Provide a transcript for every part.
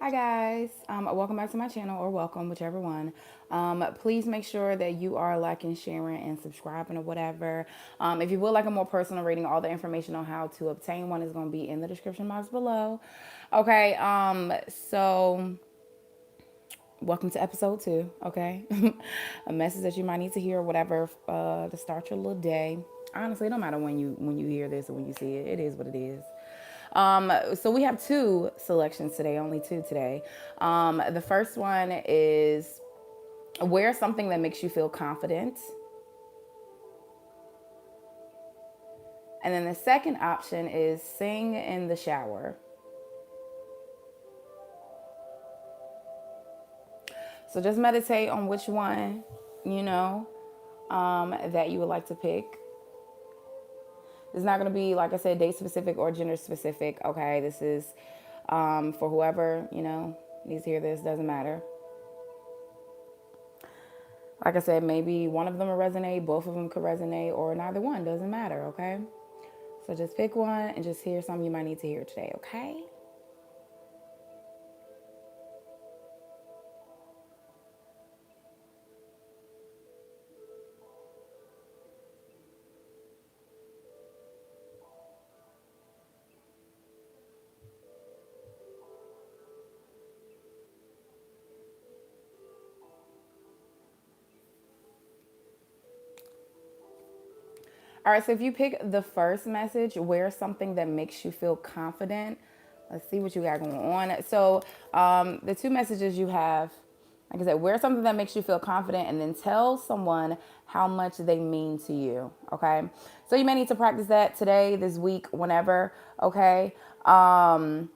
Hi guys, welcome back to my channel or welcome, whichever one. Please make sure that you are liking, sharing, and subscribing or whatever. If you would like a more personal reading, all the information on how to obtain one is going to be in the description box below. Okay, so welcome to episode 2. Okay, a message that you might need to hear or whatever to start your little day. Honestly, it don't matter when you hear this or when you see it. It is what it is. So we have two selections today, only two today. The first one is wear something that makes you feel confident. And then the second option is sing in the shower. So just meditate on which one, you know, that you would like to pick. It's not going to be, like I said, date specific or gender specific. Okay, this is for whoever, needs to hear this, doesn't matter. Like I said, maybe one of them will resonate, both of them could resonate, or neither one, doesn't matter, okay? So just pick one and just hear something you might need to hear today, okay? All right, so if you pick the first message, wear something that makes you feel confident. Let's see what you got going on. So the two messages you have, like I said, wear something that makes you feel confident and then tell someone how much they mean to you, okay? So you may need to practice that today, this week, whenever, okay? And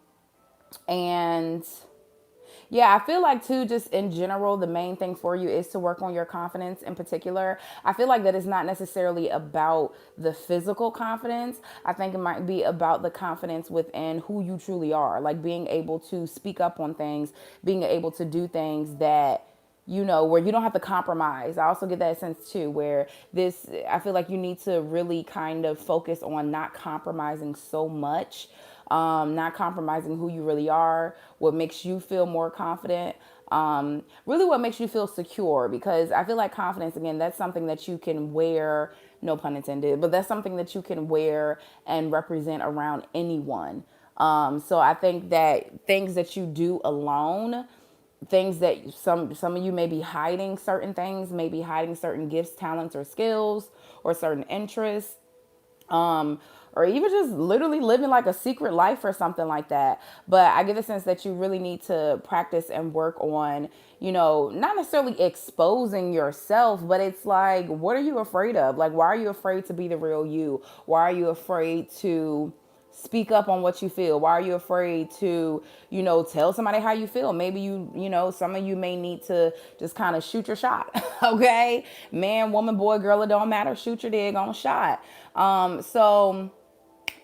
yeah, I feel like too, just in general, the main thing for you is to work on your confidence in particular. I feel like that it's not necessarily about the physical confidence. I think it might be about the confidence within who you truly are, like being able to speak up on things, being able to do things that where you don't have to compromise. I also get that sense too, where I feel like you need to really kind of focus on not compromising so much, not compromising who you really are, what makes you feel more confident, really what makes you feel secure. Because I feel like confidence, again, that's something that you can wear, no pun intended, but that's something that you can wear and represent around anyone. So I think that things that you do alone, things that some of you may be hiding certain things, maybe hiding certain gifts, talents, or skills, or certain interests, or even just literally living like a secret life or something like that. But I get the sense that you really need to practice and work on, not necessarily exposing yourself, but it's like, what are you afraid of? Like, why are you afraid to be the real you? Why are you afraid to speak up on what you feel? Why are you afraid to, tell somebody how you feel? Maybe some of you may need to just kind of shoot your shot. Okay, man, woman, boy, girl, it don't matter. Shoot your daggone shot. So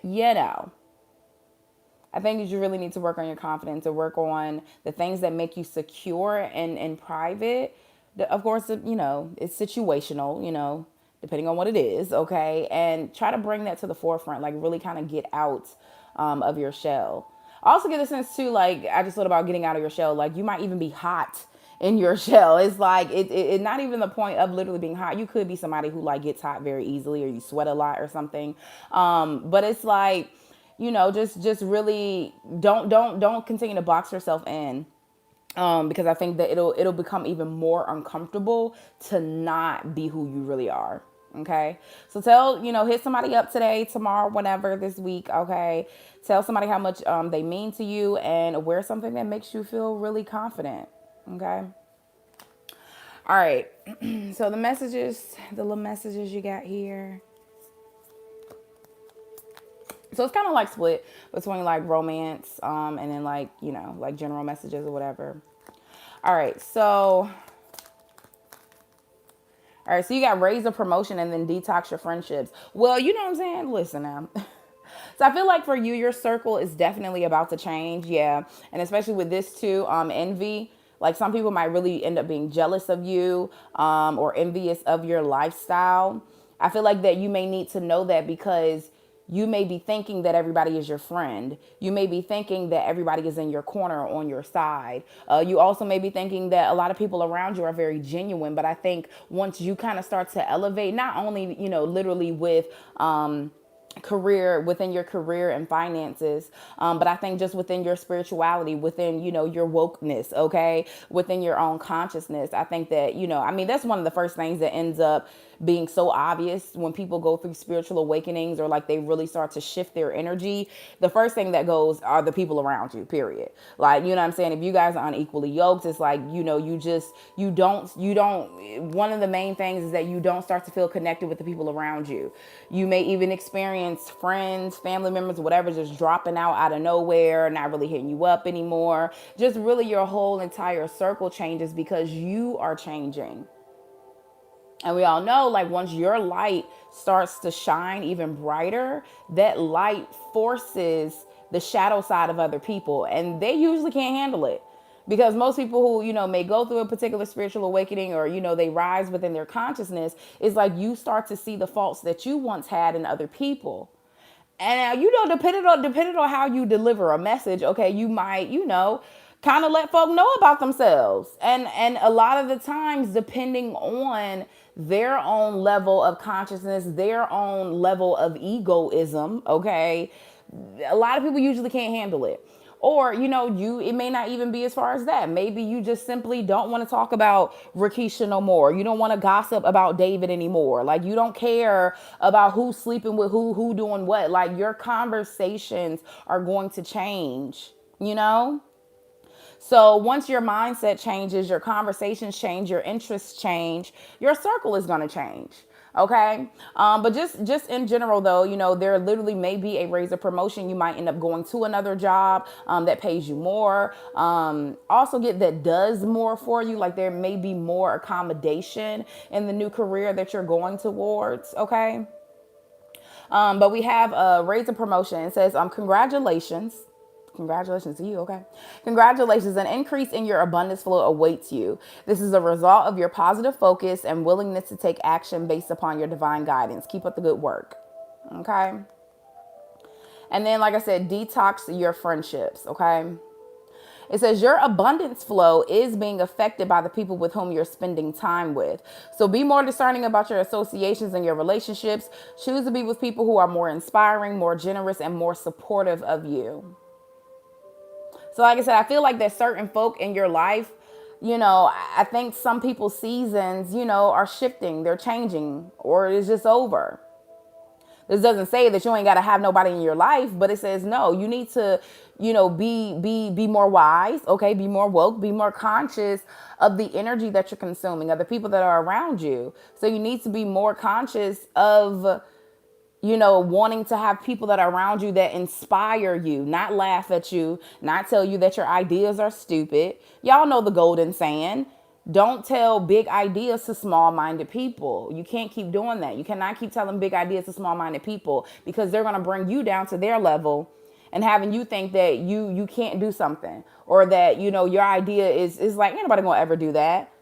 I think that you really need to work on your confidence, to work on the things that make you secure and in private. Of course, it's situational, depending on what it is, okay? And try to bring that to the forefront, like really kind of get out of your shell. I also get a sense too, like I just thought about getting out of your shell, like you might even be hot in your shell. It's like it not even the point of literally being hot. You could be somebody who like gets hot very easily, or you sweat a lot or something. But it's like, just really don't continue to box yourself in, because I think that it'll become even more uncomfortable to not be who you really are. Okay, so hit somebody up today, tomorrow, whenever, this week. Okay, tell somebody how much they mean to you, and wear something that makes you feel really confident. Okay, all right. So the little messages you got here. So it's kind of like split between like romance, and then like, like general messages or whatever. All right, so you got raise a promotion and then detox your friendships. Well, you know what I'm saying? Listen now. So I feel like for you, your circle is definitely about to change. Yeah. And especially with this too, envy. Like some people might really end up being jealous of you, or envious of your lifestyle. I feel like that you may need to know that, because you may be thinking that everybody is your friend. You may be thinking that everybody is in your corner or on your side. You also may be thinking that a lot of people around you are very genuine. But I think once you kind of start to elevate, not only, literally with, career within your career and finances, but I think just within your spirituality, within your wokeness, okay, within your own consciousness, I think that that's one of the first things that ends up being so obvious when people go through spiritual awakenings, or like they really start to shift their energy. The first thing that goes are the people around you, period. Like, what I'm saying, if you guys are unequally yoked, it's like, you don't one of the main things is that you don't start to feel connected with the people around you. You may even experience friends, family members, whatever, just dropping out of nowhere, not really hitting you up anymore. Just really your whole entire circle changes because you are changing. And we all know, like, once your light starts to shine even brighter, that light forces the shadow side of other people, and they usually can't handle it. Because most people who, may go through a particular spiritual awakening, or, they rise within their consciousness, is like you start to see the faults that you once had in other people. And depending on how you deliver a message, okay, you might, kind of let folk know about themselves. And a lot of the times, depending on their own level of consciousness, their own level of egoism, okay, a lot of people usually can't handle it. Or, it may not even be as far as that. Maybe you just simply don't want to talk about Rakisha no more. You don't want to gossip about David anymore. Like, you don't care about who's sleeping with who doing what. Like, your conversations are going to change, So once your mindset changes, your conversations change, your interests change, your circle is going to change. Okay. But just in general, though, there literally may be a raise or promotion. You might end up going to another job that pays you more. Also that does more for you. Like, there may be more accommodation in the new career that you're going towards. Okay. But we have a raise and promotion. It says, congratulations. Congratulations to you, okay? Congratulations. An increase in your abundance flow awaits you. This is a result of your positive focus and willingness to take action based upon your divine guidance. Keep up the good work, okay? And then, like I said, detox your friendships, okay? It says your abundance flow is being affected by the people with whom you're spending time with. So be more discerning about your associations and your relationships. Choose to be with people who are more inspiring, more generous, and more supportive of you. So like I said, I feel like there's certain folk in your life, I think some people's seasons, are shifting, they're changing, or it's just over. This doesn't say that you ain't got to have nobody in your life, but it says, no, you need to, be more wise. Okay. Be more woke, be more conscious of the energy that you're consuming, of the people that are around you. So you need to be more conscious of, wanting to have people that are around you that inspire you, not laugh at you, not tell you that your ideas are stupid. Y'all know the golden saying, don't tell big ideas to small-minded people. You can't keep doing that. You cannot keep telling big ideas to small-minded people, because they're going to bring you down to their level and having you think that you can't do something, or that, your idea is like, ain't nobody going to ever do that,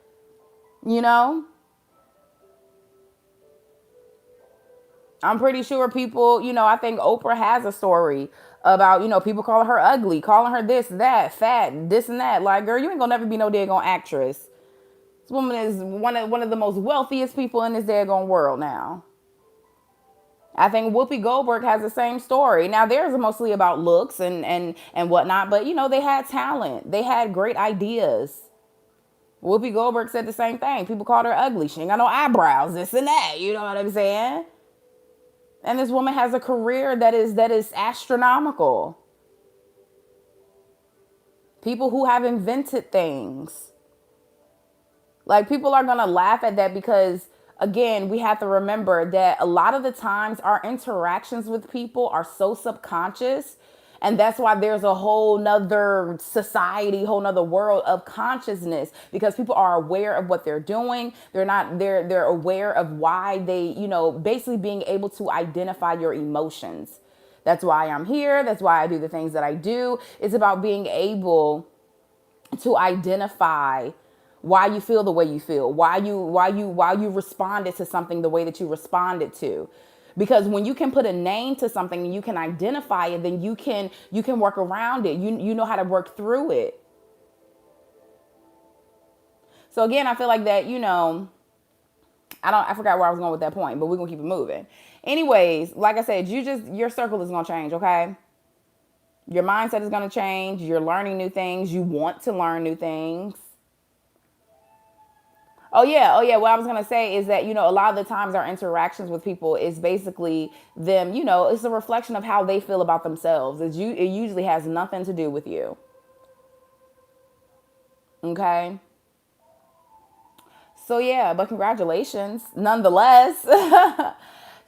I'm pretty sure people, I think Oprah has a story about, people calling her ugly, calling her this, that, fat, this and that. Like, girl, you ain't gonna never be no daggone actress. This woman is one of the most wealthiest people in this daggone world now. I think Whoopi Goldberg has the same story. Now, theirs are mostly about looks and whatnot, but, they had talent. They had great ideas. Whoopi Goldberg said the same thing. People called her ugly. She ain't got no eyebrows, this and that. You know what I'm saying? And this woman has a career that is astronomical. People who have invented things. Like, people are going to laugh at that because, again, we have to remember that a lot of the times our interactions with people are so subconscious. And that's why there's a whole nother society, whole nother world of consciousness, because people are aware of what they're doing. They're aware of why they, basically being able to identify your emotions. That's why I'm here. That's why I do the things that I do. It's about being able to identify why you feel the way you feel, why you responded to something the way that you responded to. Because when you can put a name to something and you can identify it, then you can work around it. You know how to work through it. So again, I feel like that, I forgot where I was going with that point, but we're gonna keep it moving. Anyways, like I said, your circle is gonna change, okay? Your mindset is gonna change. You're learning new things. You want to learn new things. Oh yeah. What I was gonna say is that a lot of the times our interactions with people is basically them. It's a reflection of how they feel about themselves. It usually has nothing to do with you. Okay. So yeah, but congratulations, nonetheless.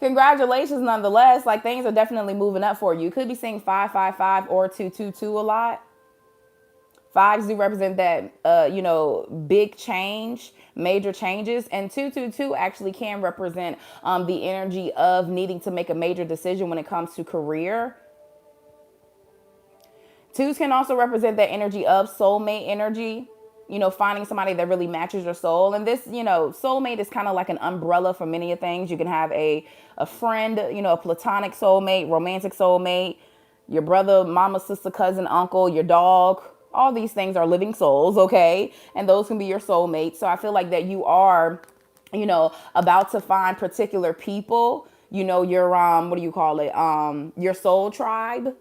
Congratulations, nonetheless. Like things are definitely moving up for you. You could be seeing 555 or 222 a lot. Fives do represent that, big change, major changes. And 222 actually can represent the energy of needing to make a major decision when it comes to career. Twos can also represent that energy of soulmate energy, finding somebody that really matches your soul. And this, soulmate is kind of like an umbrella for many of things. You can have a friend, a platonic soulmate, romantic soulmate, your brother, mama, sister, cousin, uncle, your dog. All these things are living souls, okay? And those can be your soulmates. So I feel like that you are, about to find particular people, your what do you call it? Your soul tribe.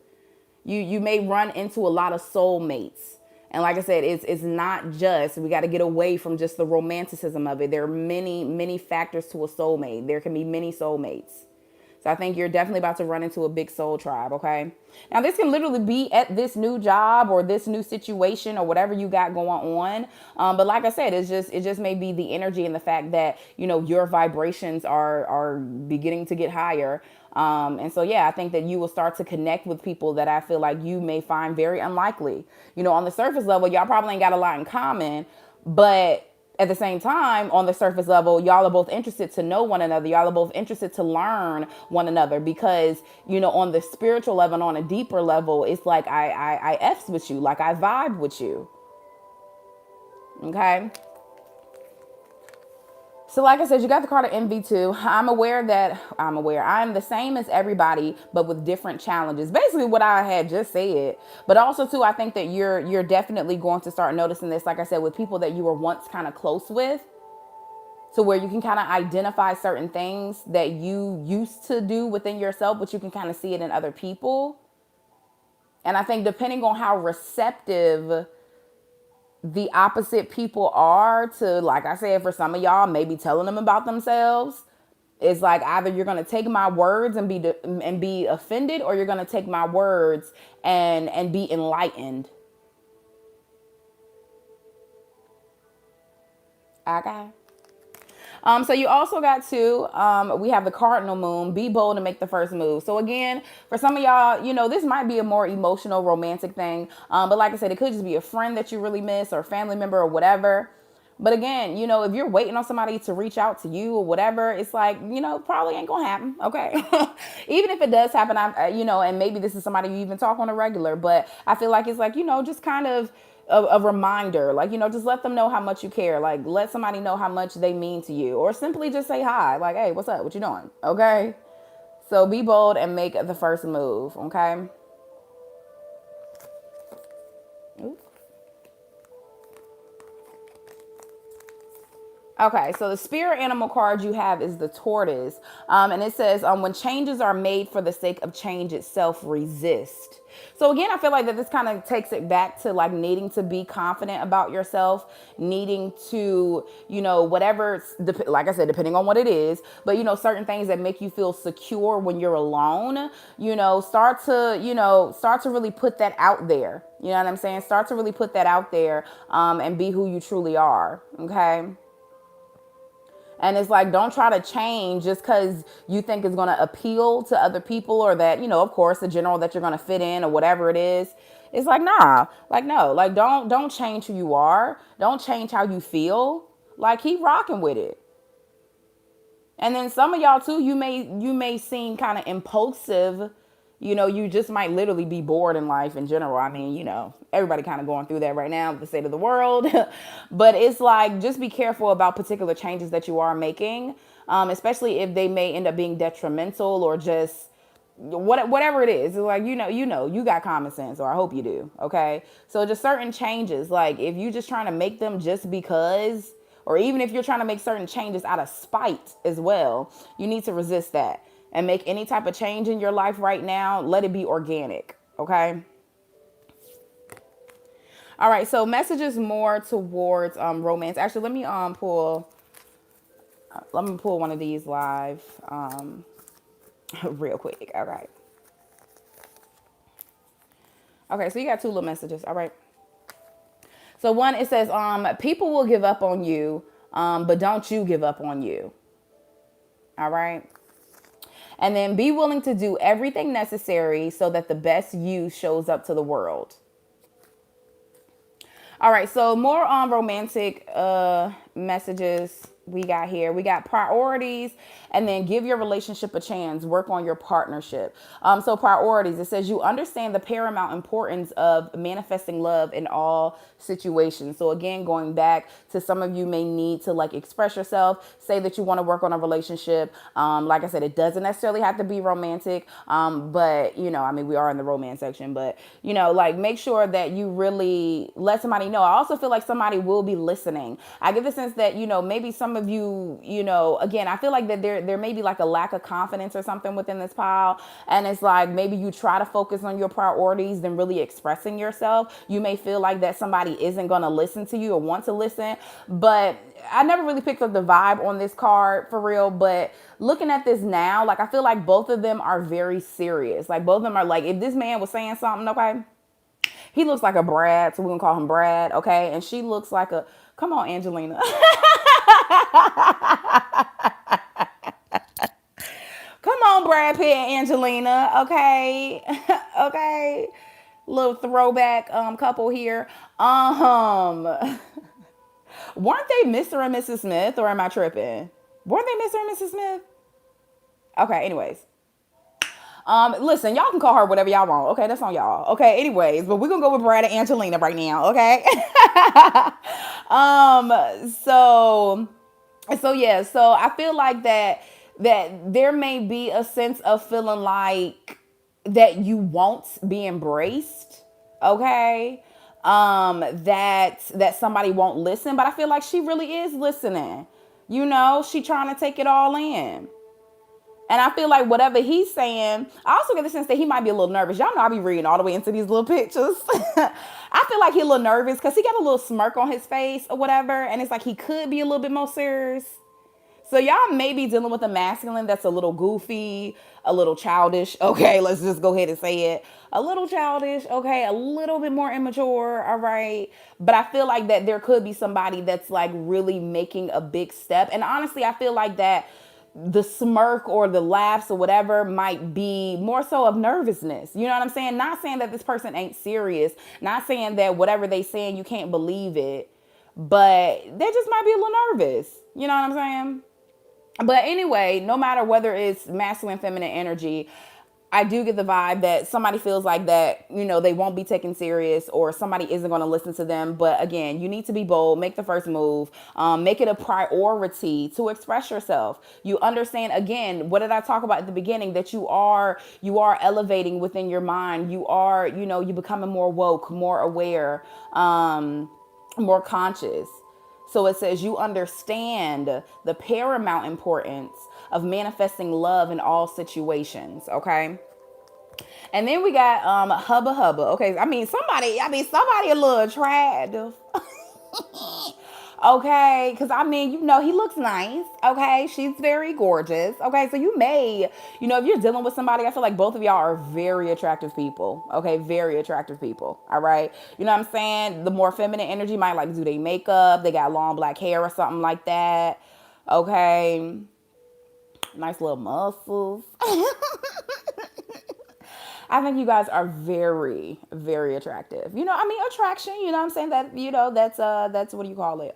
You may run into a lot of soulmates. And like I said, it's not just, we got to get away from just the romanticism of it. There are many, many factors to a soulmate. There can be many soulmates. So I think you're definitely about to run into a big soul tribe, okay? Now, this can literally be at this new job or this new situation or whatever you got going on. But like I said, it just may be the energy and the fact that, your vibrations are beginning to get higher. And so, yeah, I think that you will start to connect with people that I feel like you may find very unlikely. On the surface level, y'all probably ain't got a lot in common, but at the same time, on the surface level, y'all are both interested to know one another. Y'all are both interested to learn one another because, on the spiritual level and on a deeper level, it's like I F's with you, like I vibe with you. Okay. So like I said, you got the card of MV2. I'm the same as everybody, but with different challenges. Basically what I had just said. But also too, I think that you're definitely going to start noticing this, like I said, with people that you were once kind of close with, to where you can kind of identify certain things that you used to do within yourself, but you can kind of see it in other people. And I think depending on how receptive the opposite people are to, like I said, for some of y'all, maybe telling them about themselves, it's like either you're going to take my words and be offended, or you're going to take my words and be enlightened. Okay. So you also got we have the cardinal moon, be bold and make the first move. So again, for some of y'all, this might be a more emotional, romantic thing. But like I said, it could just be a friend that you really miss or a family member or whatever. But again, if you're waiting on somebody to reach out to you or whatever, it's like, probably ain't gonna happen. Okay. Even if it does happen, and maybe this is somebody you even talk on a regular, but I feel like it's like, just kind of a reminder, like, just let them know how much you care. Like, let somebody know how much they mean to you, or simply just say hi. Like, hey, what's up? What you doing? Okay. So be bold and make the first move. Okay. Ooh. Okay, so the spirit animal card you have is the tortoise. And it says, when changes are made for the sake of change itself, resist. So again, I feel like that this kind of takes it back to like needing to be confident about yourself, needing to, whatever, like I said, depending on what it is, but, certain things that make you feel secure when you're alone, start to really put that out there. You know what I'm saying? Start to really put that out there, and be who you truly are. Okay. And it's like, don't try to change just because you think it's going to appeal to other people, or that, of course, the general that you're going to fit in or whatever it is. It's like, nah, like, no, like, don't change who you are. Don't change how you feel. Like, keep rocking with it. And then some of y'all too, you may seem kind of impulsive. You just might literally be bored in life in general. I mean, everybody kind of going through that right now with the state of the world. But it's like, just be careful about particular changes that you are making. especially if they may end up being detrimental or just whatever it is. It's like, you got common sense, or I hope you do. Okay. So just certain changes, like if you just trying to make them just because, or even if you're trying to make certain changes out of spite as well, you need to resist that and make any type of change in your life right now. Let it be organic. Okay. All right. So messages more towards romance. Actually, let me pull one of these live real quick. Okay. Okay, so you got two little messages. All right. So one, it says, people will give up on you, but don't you give up on you. All right. And then be willing to do everything necessary so that the best you shows up to the world. All right, so more on romantic messages we got here. We got priorities, and then give your relationship a chance. Work on your partnership. So priorities, it says you understand the paramount importance of manifesting love in all situations. So again, going back to, some of you may need to like express yourself, say that you want to work on a relationship. Like I said, it doesn't necessarily have to be romantic, but I mean, we are in the romance section, but like make sure that you really let somebody know. I also feel like somebody will be listening. I get the sense that maybe some of you, again, I feel like that there may be like a lack of confidence or something within this pile, and it's like maybe you try to focus on your priorities than really expressing yourself. You may feel like that somebody isn't going to listen to you or want to listen, but I never really picked up the vibe on this card for real. But looking at this now, like I feel like both of them are very serious. Like both of them are like, if this man was saying something, okay, he looks like a Brad, so we're gonna call him Brad, okay? And she looks like a, come on, Angelina. Come on, Brad Pitt and Angelina, okay? Okay. Little throwback couple here. Weren't they Mr. and Mrs. Smith, or am I tripping? Weren't they Mr. and Mrs. Smith? Okay, anyways. Listen, y'all can call her whatever y'all want. Okay, that's on y'all. Okay, anyways, but we're gonna go with Brad and Angelina right now, okay? um, so yeah, so I feel like that there may be a sense of feeling like that you won't be embraced, okay? That somebody won't listen, but I feel like she really is listening. She trying to take it all in. And I feel like whatever he's saying, I also get the sense that he might be a little nervous. Y'all know I be reading all the way into these little pictures. I feel like he's a little nervous because he got a little smirk on his face or whatever. And it's like he could be a little bit more serious. So y'all may be dealing with a masculine that's a little goofy, a little childish. Okay, let's just go ahead and say it. A little childish, okay, a little bit more immature, all right? But I feel like that there could be somebody that's like really making a big step. And honestly, I feel like that the smirk or the laughs or whatever might be more so of nervousness. You know what I'm saying? Not saying that this person ain't serious. Not saying that whatever they saying, you can't believe it. But they just might be a little nervous. You know what I'm saying? But anyway, no matter whether it's masculine, feminine energy, I do get the vibe that somebody feels like that, they won't be taken serious, or somebody isn't going to listen to them. But again, you need to be bold, make the first move, make it a priority to express yourself. You understand, again, what did I talk about at the beginning? That you are elevating within your mind. You are, you becoming more woke, more aware, more conscious. So it says you understand the paramount importance of manifesting love in all situations, okay? And then we got Hubba Hubba. Okay, I mean somebody a little attractive. Okay, because I mean, he looks nice. Okay, she's very gorgeous. Okay, so you may, if you're dealing with somebody, I feel like both of y'all are very attractive people. Okay, very attractive people. All right, you know what I'm saying? The more feminine energy might like do they makeup, they got long black hair or something like that. Okay, nice little muscles. I think you guys are very, very attractive. Attraction, you know what I'm saying? That's what do you call it?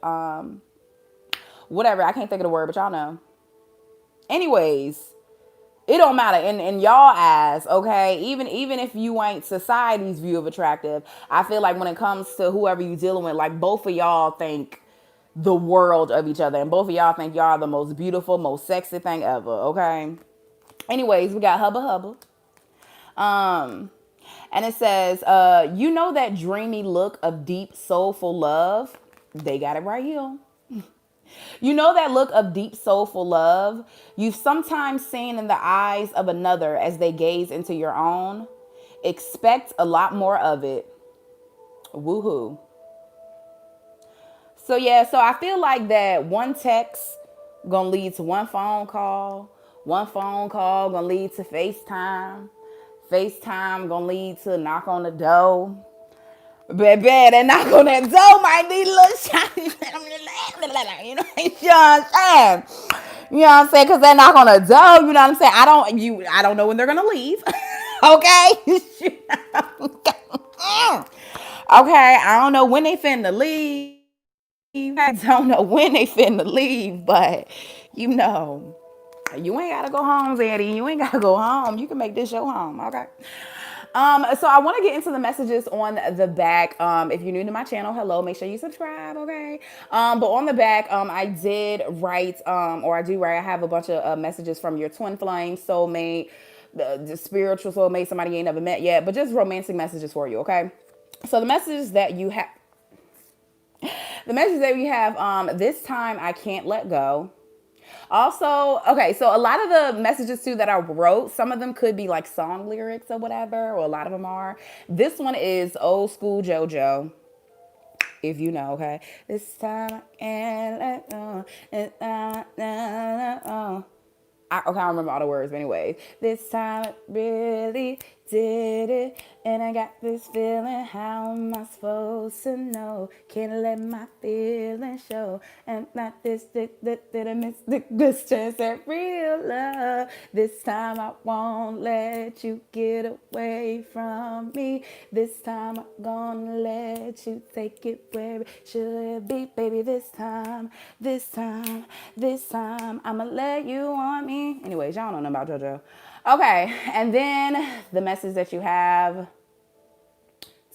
Whatever, I can't think of the word, but y'all know. Anyways, it don't matter in y'all eyes, okay? Even if you ain't society's view of attractive, I feel like when it comes to whoever you dealing with, like both of y'all think the world of each other. And both of y'all think y'all are the most beautiful, most sexy thing ever, okay? Anyways, we got Hubba Hubba. Um, and it says, you know that dreamy look of deep, soulful love? They got it right here. You know that look of deep, soulful love you've sometimes seen in the eyes of another as they gaze into your own? Expect a lot more of it. Woohoo. So yeah, so I feel like that one text gonna lead to one phone call gonna lead to FaceTime, FaceTime gonna lead to a knock on the door. Baby, that knock on that door might need a little shiny. You know, you know what I'm saying? You know what I'm saying? Cause that knock on the door, you know what I'm saying? I don't know when they're gonna leave. Okay? Okay, I don't know when they finna leave. I don't know when they finna leave, but you know, you ain't gotta go home, Zaddy. You ain't gotta go home. You can make this your home, okay? So I want to get into the messages on the back. If you're new to my channel, hello, make sure you subscribe, okay? But on the back, I did write, or I do write, I have a bunch of messages from your twin flame, soulmate, the spiritual soulmate, somebody you ain't never met yet, but just romantic messages for you, okay? So the message that we have, this time I can't let go. Also, okay, so a lot of the messages too that I wrote, some of them could be like song lyrics or whatever, or a lot of them are. This one is old school JoJo, if you know, okay? This time I can't let go. This time I can't let go. Okay, I don't remember all the words, but anyway, this time it really did it, and I got this feeling. How am I supposed to know? Can't let my feelings show, and not this that I miss the good chance at real love. This time I won't let you get away from me. This time I'm gonna let you take it where it should be, baby. This time, I'ma let you want me. Anyways, y'all don't know about JoJo. Okay, and then the message that you have,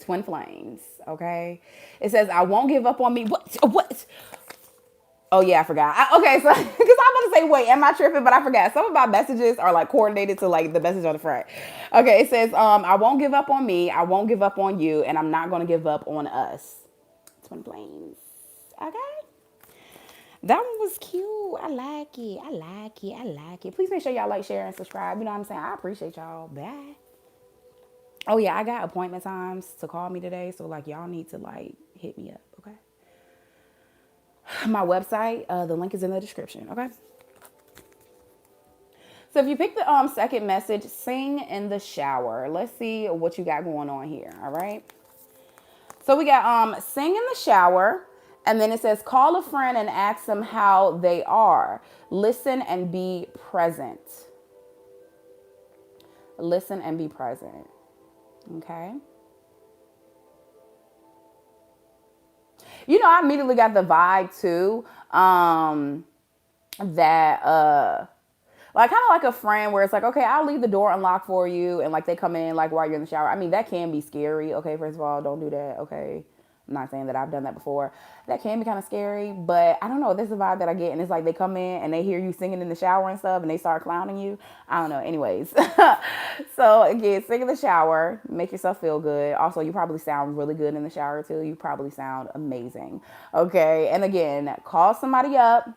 twin flames. Okay, it says, "I won't give up on me." What? Oh yeah, I forgot. Okay, so because I'm about to say, wait, am I tripping? But I forgot. Some of my messages are like coordinated to like the message on the front. Okay, it says, "I won't give up on me. I won't give up on you, and I'm not gonna give up on us." Twin flames. Okay. That one was cute. I like it. I like it. I like it. Please make sure y'all like, share, and subscribe. You know what I'm saying? I appreciate y'all. Bye. Oh yeah, I got appointment times to call me today. So like y'all need to like hit me up, okay? My website, the link is in the description, okay? So if you pick the second message, sing in the shower. Let's see what you got going on here, all right? So we got sing in the shower, and then it says call a friend and ask them how they are. Listen and be present. Listen and be present. Okay. You know, I immediately got the vibe too. That like kind of like a friend where it's like, okay, I'll leave the door unlocked for you, and like they come in like while you're in the shower. I mean, that can be scary. Okay, first of all, don't do that. Okay, I'm not saying that I've done that before. That can be kind of scary, but I don't know. This is a vibe that I get, and it's like they come in and they hear you singing in the shower and stuff, and they start clowning you. I don't know. Anyways, so again, sing in the shower, make yourself feel good. Also, you probably sound really good in the shower too. You probably sound amazing. Okay, and again, call somebody up,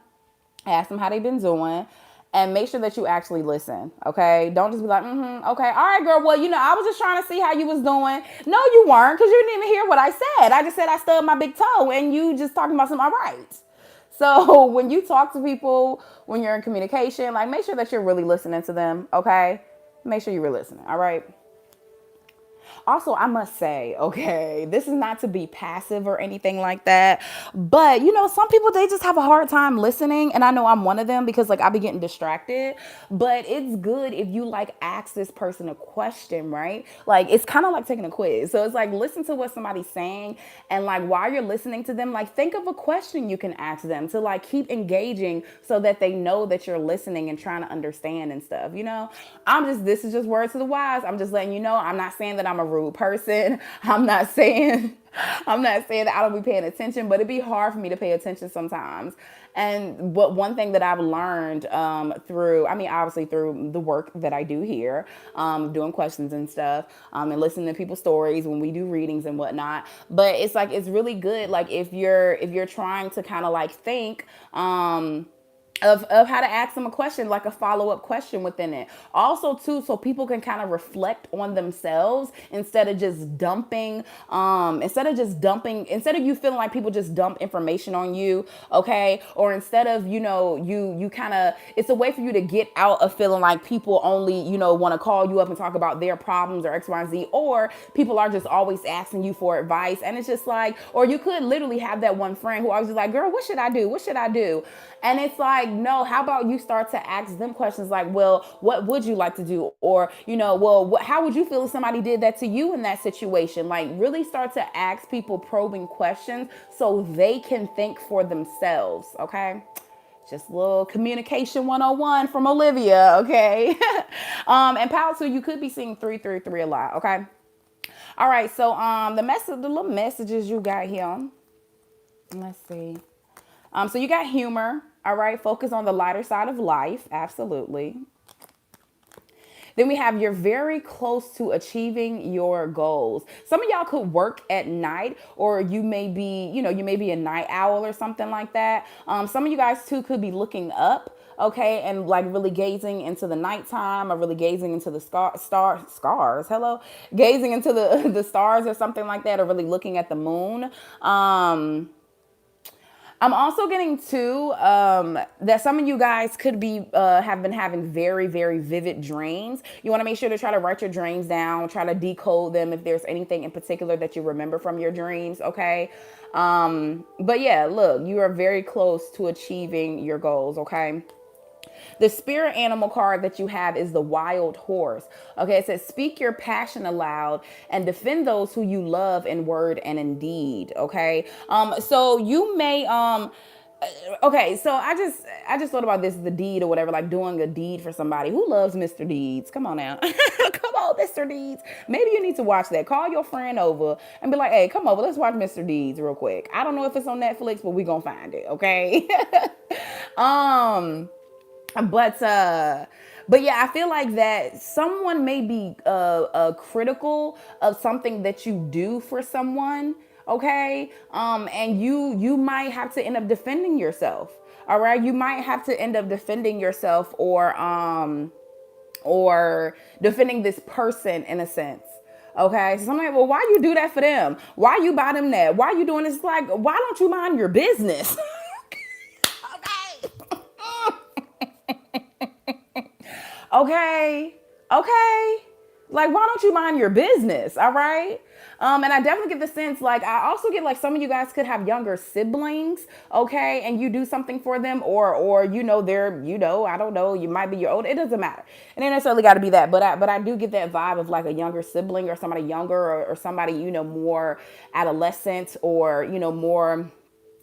ask them how they've been doing, and make sure that you actually listen. Okay, don't just be like, okay, all right, girl. Well, you know, I was just trying to see how you was doing. No, you weren't, because you didn't even hear what I said. I just said I stubbed my big toe, and you just talking about some all right. So when you talk to people, when you're in communication, like make sure that you're really listening to them. Okay, make sure you were listening. All right. Also, I must say, okay, this is not to be passive or anything like that, but you know, some people, they just have a hard time listening, and I know I'm one of them because like I be getting distracted. But it's good if you like ask this person a question, right? Like it's kind of like taking a quiz. So it's like listen to what somebody's saying, and like while you're listening to them, like think of a question you can ask them to like keep engaging so that they know that you're listening and trying to understand and stuff. You know, this is just words to the wise. I'm just letting you know, I'm not saying that I'm a rude person. I'm not saying that I don't be paying attention, but it'd be hard for me to pay attention sometimes. And what one thing that I've learned through, I mean, obviously through the work that I do here, doing questions and stuff, and listening to people's stories when we do readings and whatnot. But it's like it's really good. Like if you're trying to kind of like think. Of how to ask them a question, like a follow-up question within it. Also, too, so people can kind of reflect on themselves instead of you feeling like people just dump information on you, okay? Or instead of, you kind of, it's a way for you to get out of feeling like people only, want to call you up and talk about their problems or X, Y, and Z, or people are just always asking you for advice. And it's just like, or you could literally have that one friend who always is like, girl, what should I do? What should I do? And it's like, no, how about you start to ask them questions like, well, what would you like to do? Or, well, how would you feel if somebody did that to you in that situation? Like, really start to ask people probing questions so they can think for themselves, okay? Just a little communication 101 from Olivia, okay? And power two, you could be seeing 333 a lot, okay? All right, so the little messages you got here. Let's see. So you got humor, all right? Focus on the lighter side of life, absolutely. Then we have you're very close to achieving your goals. Some of y'all could work at night, or you may be, a night owl or something like that. Some of you guys too could be looking up, okay, and like really gazing into the nighttime, or really gazing into the scars. Hello, gazing into the stars or something like that, or really looking at the moon. I'm also getting too that some of you guys could be have been having very, very vivid dreams. You want to make sure to try to write your dreams down, try to decode them if there's anything in particular that you remember from your dreams, okay? But yeah, look, you are very close to achieving your goals, okay? The spirit animal card that you have is the wild horse. Okay, it says speak your passion aloud and defend those who you love in word and in deed. Okay, so you may okay, so I just thought about this, the deed or whatever, like doing a deed for somebody. Who loves Mr. Deeds? Come on now. Come on, Mr. Deeds. Maybe you need to watch that. Call your friend over and be like, hey, come over, let's watch Mr. Deeds real quick. I don't know if it's on Netflix, but we gonna find it, okay? um but yeah, I feel like that someone may be critical of something that you do for someone, okay? And you might have to end up defending yourself. All right, you might have to end up defending yourself, or defending this person in a sense. Okay, so I'm like, well, why you do that for them? Why you buy them that? Why you doing this? Like, why don't you mind your business? Okay. Okay. Like, why don't you mind your business? All right. And I definitely get the sense, like, I also get like some of you guys could have younger siblings, okay, and you do something for them, or they're, I don't know, you might be your old, it doesn't matter. And it ain't necessarily got to be that, but I do get that vibe of like a younger sibling or somebody younger, or somebody, more adolescent, or, more,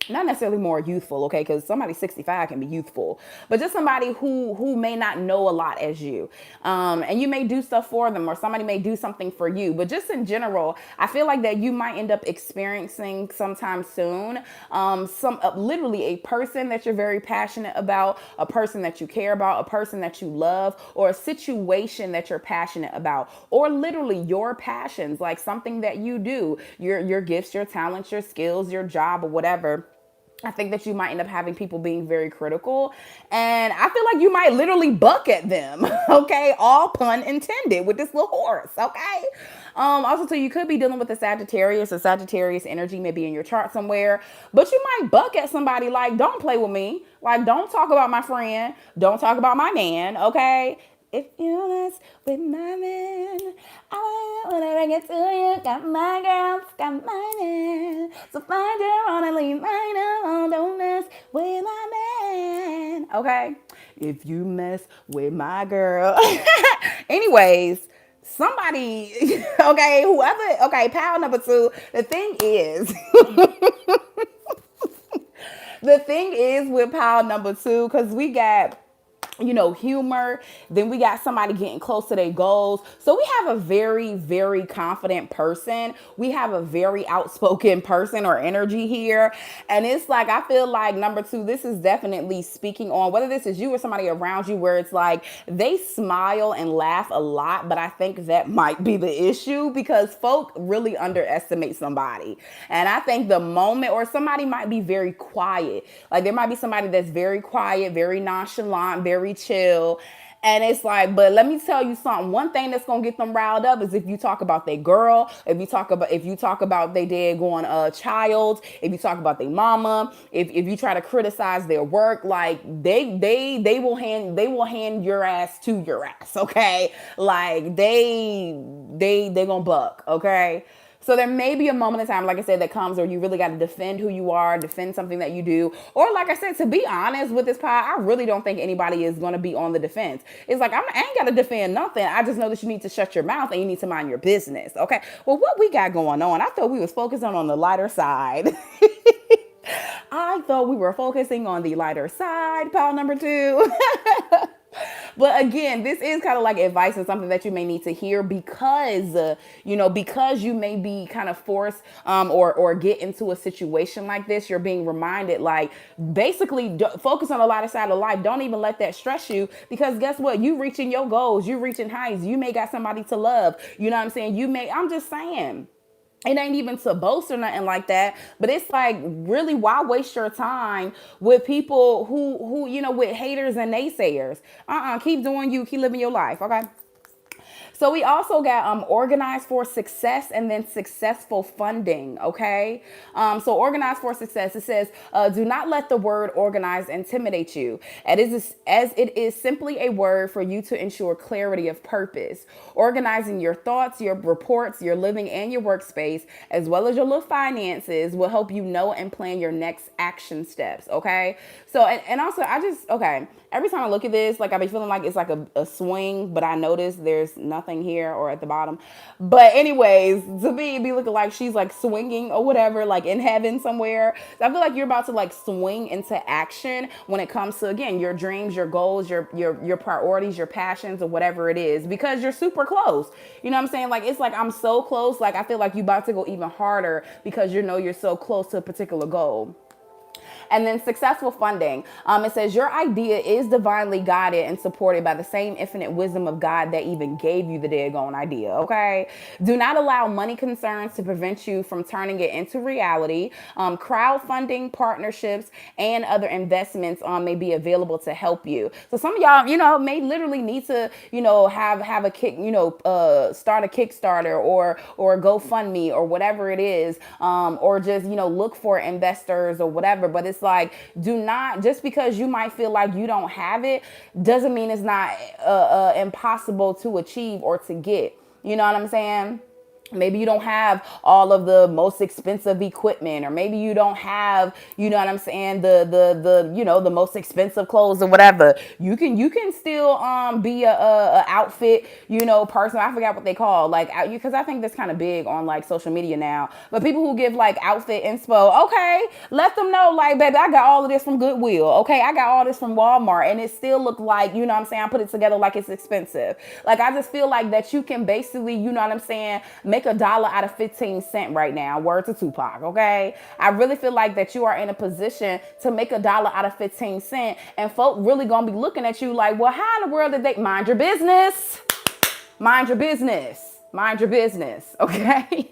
not necessarily more youthful, okay, because somebody 65 can be youthful, but just somebody who may not know a lot as you, and you may do stuff for them, or somebody may do something for you. But just in general, I feel like that you might end up experiencing sometime soon literally a person that you're very passionate about, a person that you care about, a person that you love, or a situation that you're passionate about, or literally your passions, like something that you do, your gifts, your talents, your skills, your job, or whatever. I think that you might end up having people being very critical, and I feel like you might literally buck at them. Okay, all pun intended with this little horse. Okay. Also, too, you could be dealing with a Sagittarius, or Sagittarius energy may be in your chart somewhere, but you might buck at somebody like, don't play with me. Like, don't talk about my friend. Don't talk about my man. Okay. If you mess with my man, I will never get to you. Got my girls, got my man. So find your own and leave mine alone. Don't mess with my man. Okay? If you mess with my girl. Anyways, somebody, okay, whoever, okay, pal number two, the thing is, the thing is with pile number two, because we got humor. Then we got somebody getting close to their goals. So we have a very, very confident person. We have a very outspoken person or energy here. And it's like, I feel like number two, this is definitely speaking on whether this is you or somebody around you where it's like they smile and laugh a lot. But I think that might be the issue because folk really underestimate somebody. And I think the moment, or somebody might be very quiet. Like there might be somebody that's very quiet, very nonchalant, very chill. And it's like, but let me tell you something. One thing that's gonna get them riled up is if you talk about their girl, if you talk about their dad going child, if you talk about their mama, if you try to criticize their work, like they will hand your ass to your ass, okay? Like they gonna buck, okay? So there may be a moment in time, like I said, that comes where you really got to defend who you are, defend something that you do. Or like I said, to be honest with this pod, I really don't think anybody is going to be on the defense. It's like, I ain't got to defend nothing. I just know that you need to shut your mouth and you need to mind your business. Okay. Well, what we got going on? I thought we was focusing on the lighter side. I thought we were focusing on the lighter side, pal number two. But again, this is kind of like advice and something that you may need to hear because, because you may be kind of forced or get into a situation like this. You're being reminded, like, basically focus on the lighter side of life. Don't even let that stress you because guess what? You reaching your goals, you reaching heights. You may got somebody to love. You know what I'm saying? I'm just saying. It ain't even to boast or nothing like that, but it's like, really, why waste your time with people who with haters and naysayers? Keep doing you, keep living your life, okay? So we also got organized for success and then successful funding. Okay. So organized for success. It says, do not let the word organized intimidate you. As it is simply a word for you to ensure clarity of purpose. Organizing your thoughts, your reports, your living and your workspace, as well as your little finances will help you know and plan your next action steps. Okay. So, and also okay. Every time I look at this, like I be feeling like it's like a swing, but I notice there's nothing here or at the bottom. But anyways, to me, it be looking like she's like swinging or whatever, like in heaven somewhere. So I feel like you're about to like swing into action when it comes to, again, your dreams, your goals, your priorities, your passions, or whatever it is, because you're super close. You know what I'm saying? Like, it's like, I'm so close. Like, I feel like you about to go even harder because you're so close to a particular goal. And then successful funding. It says your idea is divinely guided and supported by the same infinite wisdom of God that even gave you the daggone idea. Okay. Do not allow money concerns to prevent you from turning it into reality. Crowdfunding, partnerships, and other investments may be available to help you. So some of y'all, may literally need to, have a kick, start a Kickstarter or GoFundMe or whatever it is, or just, look for investors or whatever. But it's like, do not, just because you might feel like you don't have it, doesn't mean it's not impossible to achieve or to get. You know what I'm saying? Maybe you don't have all of the most expensive equipment, or maybe you don't have, you know what I'm saying, the most expensive clothes or whatever. You can still be a outfit, person. I forgot what they call, like, because I think that's kind of big on like social media now. But people who give like outfit inspo, okay, let them know, like, baby, I got all of this from Goodwill. Okay, I got all this from Walmart, and it still look like, you know what I'm saying, I put it together like it's expensive. Like, I just feel like that you can basically, you know what I'm saying, make $1 out of 15 cents right now. Word to Tupac, okay? I really feel like that you are in a position to make $1 out of 15 cents, and folk really gonna be looking at you like, well, how in the world did they mind your business? Mind your business. Mind your business, okay?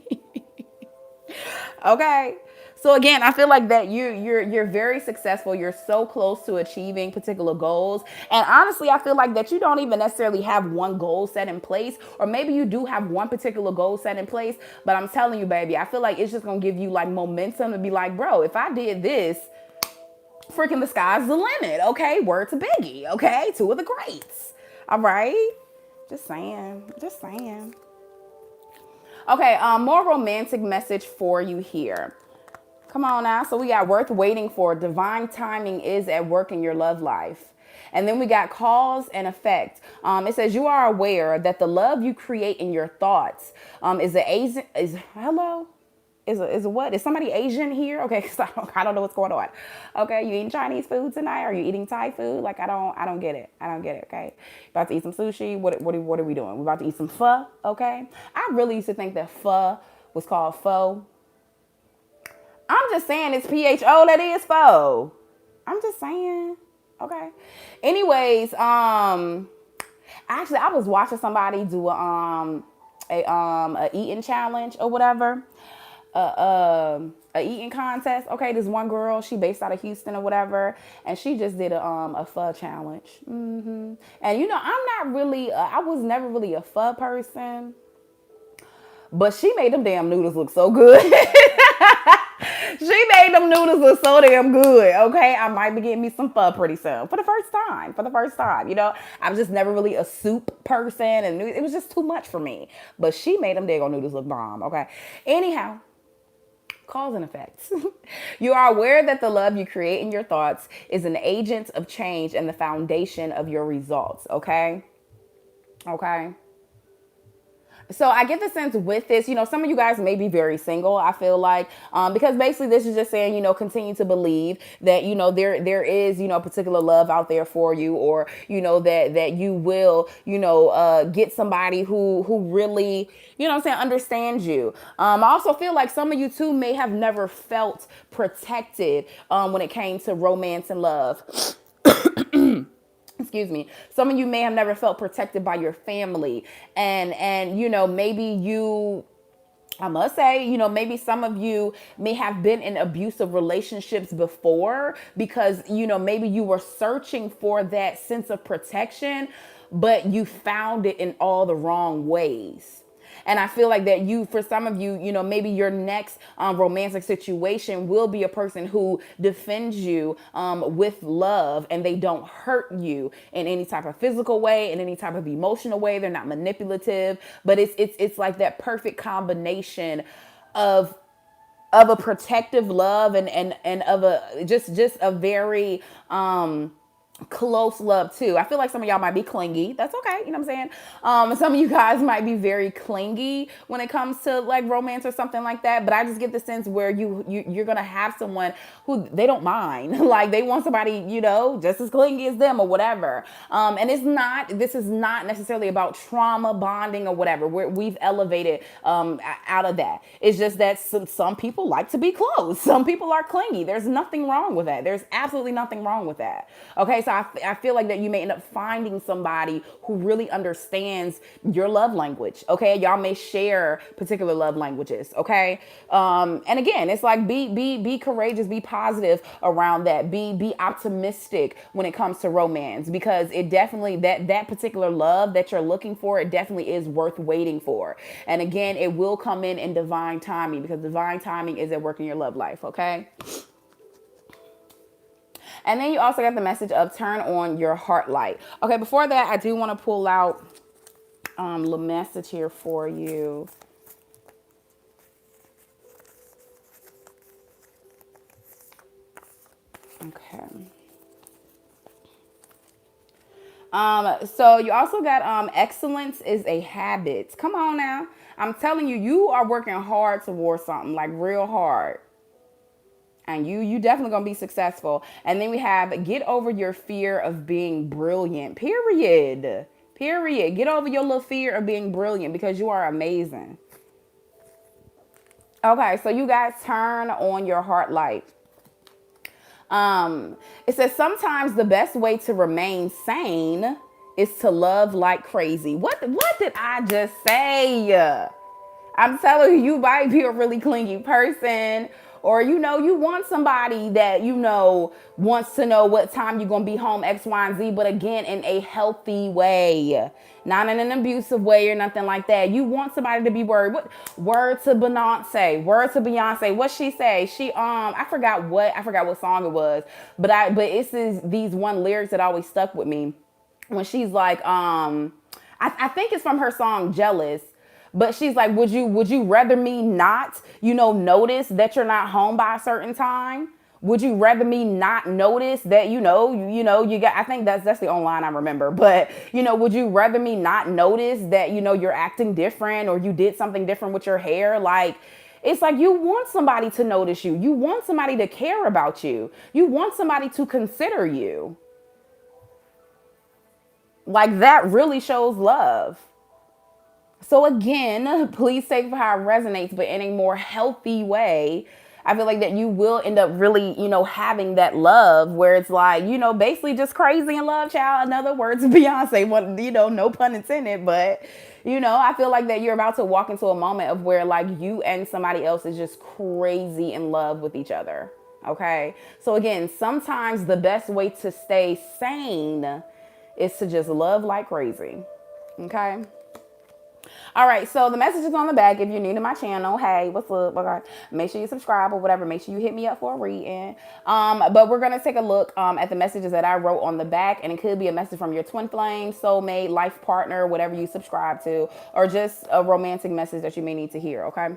Okay. So again, I feel like that you're very successful. You're so close to achieving particular goals. And honestly, I feel like that you don't even necessarily have one goal set in place, or maybe you do have one particular goal set in place. But I'm telling you, baby, I feel like it's just going to give you like momentum to be like, bro, if I did this, freaking the sky's the limit. Okay. Word to Biggie. Okay. Two of the greats. All right. Just saying. Just saying. Okay. More romantic message for you here. Come on now. So we got worth waiting for. Divine timing is at work in your love life. And then we got cause and effect. It says you are aware that the love you create in your thoughts hello? Is a what? Is somebody Asian here? Okay, because I don't know what's going on. Okay, you eating Chinese food tonight? Are you eating Thai food? Like I don't get it. I don't get it. Okay, about to eat some sushi. What are we doing? We're about to eat some pho. Okay, I really used to think that pho was called pho. I'm just saying it's PHO that is pho. I'm just saying. Okay. Anyways, actually I was watching somebody do a eating challenge or whatever. A eating contest. Okay, this one girl, she based out of Houston or whatever, and she just did a pho challenge. And I'm not really, I was never really a pho person, but she made them damn noodles look so good. She made them noodles look so damn good. Okay, I might be getting me some pho pretty soon for the first time. I was just never really a soup person, and it was just too much for me. But she made them daggone noodles look bomb. Okay, anyhow. Cause and effects. You are aware that the love you create in your thoughts is an agent of change and the foundation of your results. Okay. Okay. So I get the sense with this, some of you guys may be very single, I feel like, because basically this is just saying, continue to believe that, there is, particular love out there for you, or, that you will, get somebody who really, understands you. I also feel like some of you too may have never felt protected, when it came to romance and love. Excuse me. Some of you may have never felt protected by your family, and maybe I must say, maybe some of you may have been in abusive relationships before, because maybe you were searching for that sense of protection, but you found it in all the wrong ways. And I feel like that for some of you, maybe your next romantic situation will be a person who defends you with love, and they don't hurt you in any type of physical way, in any type of emotional way. They're not manipulative, but it's like that perfect combination of a protective love, and of a just a very close love too. I feel like some of y'all might be clingy. That's okay. You know what I'm saying? Some of you guys might be very clingy when it comes to like romance or something like that. But I just get the sense where you're gonna have someone who they don't mind. Like they want somebody, just as clingy as them or whatever. And this is not necessarily about trauma bonding or whatever. We've elevated out of that. It's just that some people like to be close. Some people are clingy. There's nothing wrong with that. There's absolutely nothing wrong with that. Okay, so I feel like that you may end up finding somebody who really understands your love language. Okay, y'all may share particular love languages. Okay, and again, it's like be courageous, be positive around that. Be optimistic when it comes to romance, because it definitely that particular love that you're looking for, it definitely is worth waiting for. And again, it will come in divine timing, because divine timing is at work in your love life. Okay. And then you also got the message of turn on your heart light. Okay, before that, I do want to pull out the message here for you. Okay. So you also got excellence is a habit. Come on now. I'm telling you, you are working hard towards something, like real hard. And you definitely gonna be successful. And then we have get over your fear of being brilliant. Period. Get over your little fear of being brilliant, because you are amazing. Okay, so you guys turn on your heart light. It says sometimes the best way to remain sane is to love like crazy. What did I just say? I'm telling you, you might be a really clingy person, or, you want somebody that, wants to know what time you're going to be home, X, Y, and Z, but again, in a healthy way, not in an abusive way or nothing like that. You want somebody to be worried. Word to Beyonce. What she say? She, I forgot what song it was, but it's these one lyrics that always stuck with me when she's like, I think it's from her song Jealous. But she's like, would you rather me not, notice that you're not home by a certain time? Would you rather me not notice that, you got, I think that's the only line I remember. But, would you rather me not notice that, you're acting different, or you did something different with your hair? Like, It's like you want somebody to notice you. You want somebody to care about you. You want somebody to consider you. Like that really shows love. So again, please take how it resonates, but in a more healthy way. I feel like that you will end up really, having that love where it's like, basically just crazy in love, child. In other words, Beyonce, no pun intended, but I feel like that you're about to walk into a moment of where like you and somebody else is just crazy in love with each other. Okay. So again, sometimes the best way to stay sane is to just love like crazy. Okay. All right, so the message is on the back. If you're new to my channel, hey, what's up? Okay. Make sure you subscribe or whatever. Make sure you hit me up for a reading. But we're gonna take a look at the messages that I wrote on the back, and it could be a message from your twin flame, soulmate, life partner, whatever you subscribe to, or just a romantic message that you may need to hear. Okay.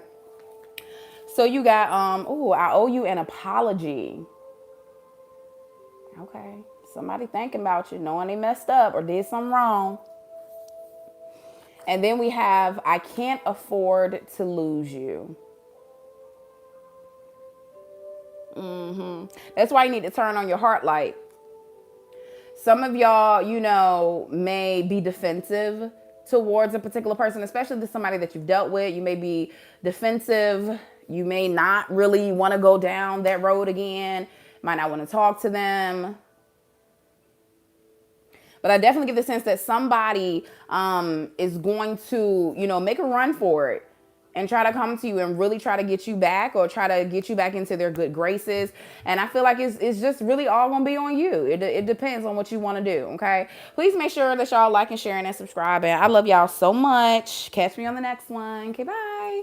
So you got I owe you an apology. Okay, somebody thinking about you, knowing they messed up or did something wrong. And then we have, I can't afford to lose you. That's why you need to turn on your heart light. Some of y'all, may be defensive towards a particular person, especially to somebody that you've dealt with. You may be defensive. You may not really want to go down that road again. Might not want to talk to them. But I definitely get the sense that somebody is going to, make a run for it and try to come to you and really try to get you back or try to get you back into their good graces. And I feel like it's just really all going to be on you. It depends on what you want to do, okay? Please make sure that y'all like and sharing and subscribing. I love y'all so much. Catch me on the next one. Okay, bye.